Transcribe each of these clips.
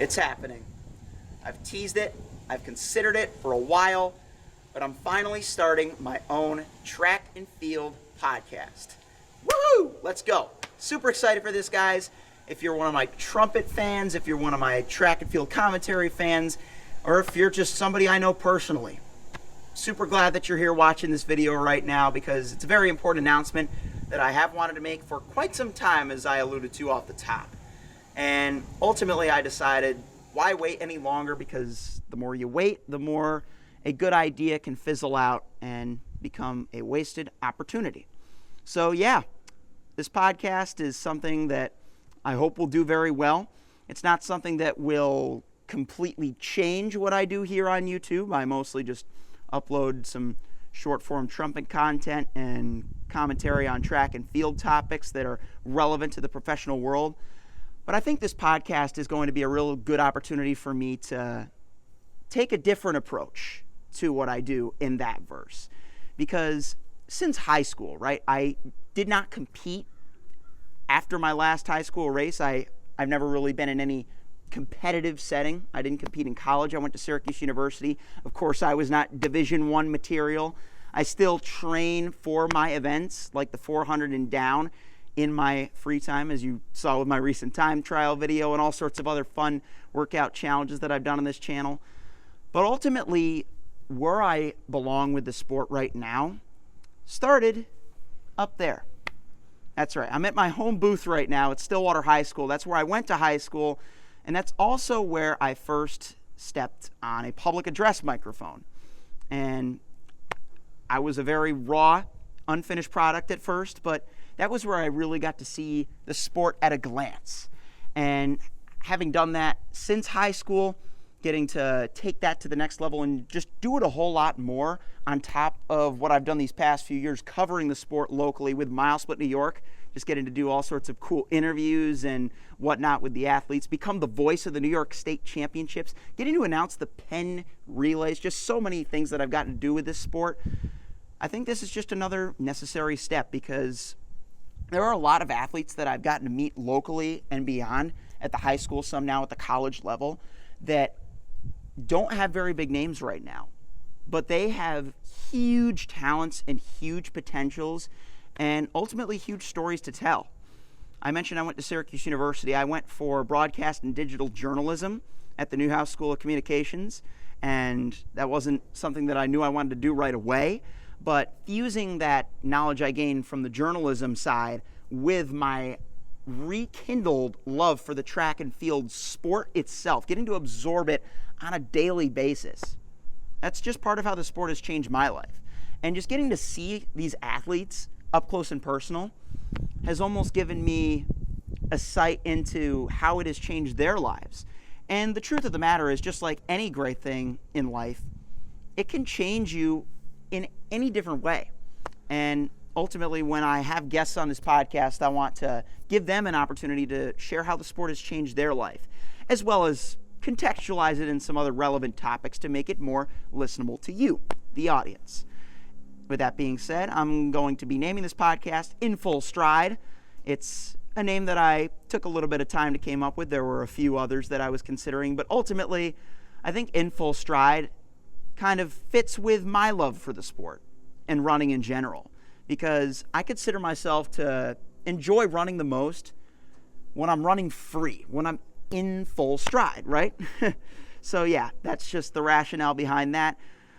It's happening. I've teased it, I've considered it for a while, but I'm finally starting my own track and field podcast. Woohoo! Let's go. Super excited for this, guys. If you're one of my trumpet fans, if you're one of my track and field commentary fans, or if you're just somebody I know personally, super glad that you're here watching this video right now because it's a very important announcement that I have wanted to make for quite some time, as I alluded to off the top. And ultimately I decided, why wait any longer? Because the more you wait, the more a good idea can fizzle out and become a wasted opportunity. So yeah, this podcast is something that I hope will do very well. It's not something that will completely change what I do here on YouTube. I mostly just upload some short form trumpet content and commentary on track and field topics that are relevant to the professional world. But I think this podcast is going to be a real good opportunity for me to take a different approach to what I do in that verse. Because since high school, right, I did not compete after my last high school race. I've never really been in any competitive setting. I didn't compete in college. I went to Syracuse University. Of course, I was not Division I material. I still train for my events, like the 400 and down, in my free time, as you saw with my recent time trial video and all sorts of other fun workout challenges that I've done on this channel. But ultimately, where I belong with the sport right now started up there. That's right. I'm at my home booth right now at Stillwater High School. That's where I went to high school, and that's also where I first stepped on a public address microphone. And I was a very raw, unfinished product at first, but that was where I really got to see the sport at a glance. And having done that since high school, getting to take that to the next level and just do it a whole lot more on top of what I've done these past few years covering the sport locally with Milesplit, New York, just getting to do all sorts of cool interviews and whatnot with the athletes, become the voice of the New York State Championships, getting to announce the Penn relays, just so many things that I've gotten to do with this sport. I think this is just another necessary step because there are a lot of athletes that I've gotten to meet locally and beyond at the high school, some now at the college level, that don't have very big names right now, but they have huge talents and huge potentials and ultimately huge stories to tell. I mentioned I went to Syracuse University. I went for broadcast and digital journalism at the Newhouse School of Communications, and that wasn't something that I knew I wanted to do right away. But fusing that knowledge I gained from the journalism side with my rekindled love for the track and field sport itself, getting to absorb it on a daily basis. That's just part of how the sport has changed my life. And just getting to see these athletes up close and personal has almost given me a sight into how it has changed their lives. And the truth of the matter is, just like any great thing in life, it can change you in any different way. And ultimately, when I have guests on this podcast, I want to give them an opportunity to share how the sport has changed their life, as well as contextualize it in some other relevant topics to make it more listenable to you, the audience. With that being said, I'm going to be naming this podcast In Full Stride. It's a name that I took a little bit of time to come up with. There were a few others that I was considering, but ultimately, I think In Full Stride kind of fits with my love for the sport and running in general, because I consider myself to enjoy running the most when I'm running free, when I'm in full stride, right? So yeah, that's just the rationale behind that.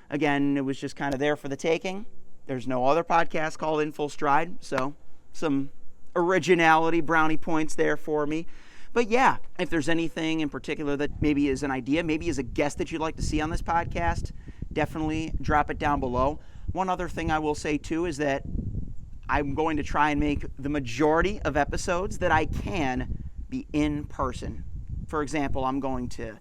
Again, it was just kind of there for the taking. There's no other podcast called In Full Stride, so some originality, brownie points there for me. But yeah, if there's anything in particular that maybe is an idea, maybe is a guest that you'd like to see on this podcast, definitely drop it down below. One other thing I will say too is that I'm going to try and make the majority of episodes that I can be in person. For example, I'm going to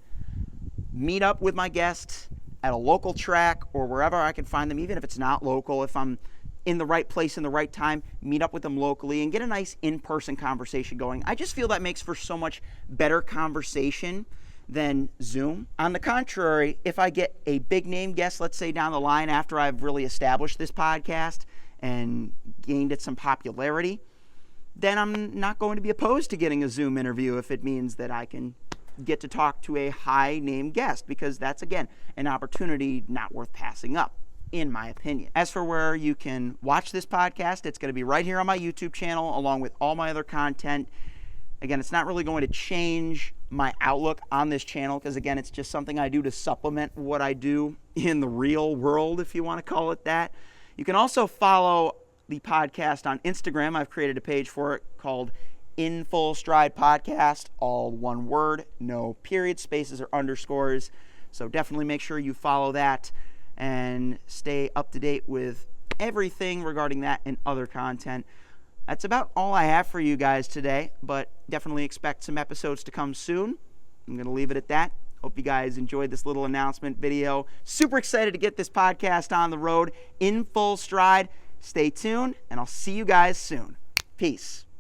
meet up with my guests at a local track or wherever I can find them, even if it's not local. If I'm in the right place in the right time, meet up with them locally and get a nice in-person conversation going. I just feel that makes for so much better conversation than Zoom. On the contrary, if I get a big name guest, let's say down the line after I've really established this podcast and gained it some popularity, then I'm not going to be opposed to getting a Zoom interview if it means that I can get to talk to a high-name guest, because that's, again, an opportunity not worth passing up, in my opinion. As for where you can watch this podcast, it's going to be right here on my YouTube channel, along with all my other content. Again, it's not really going to change my outlook on this channel, because, again, it's just something I do to supplement what I do in the real world, if you want to call it that. You can also follow the podcast on Instagram. I've created a page for it called In Full Stride Podcast, all one word, no periods, spaces, or underscores. So definitely make sure you follow that and stay up to date with everything regarding that and other content. That's about all I have for you guys today, but definitely expect some episodes to come soon. I'm going to leave it at that. Hope you guys enjoyed this little announcement video. Super excited to get this podcast on the road in full stride. Stay tuned, and I'll see you guys soon. Peace.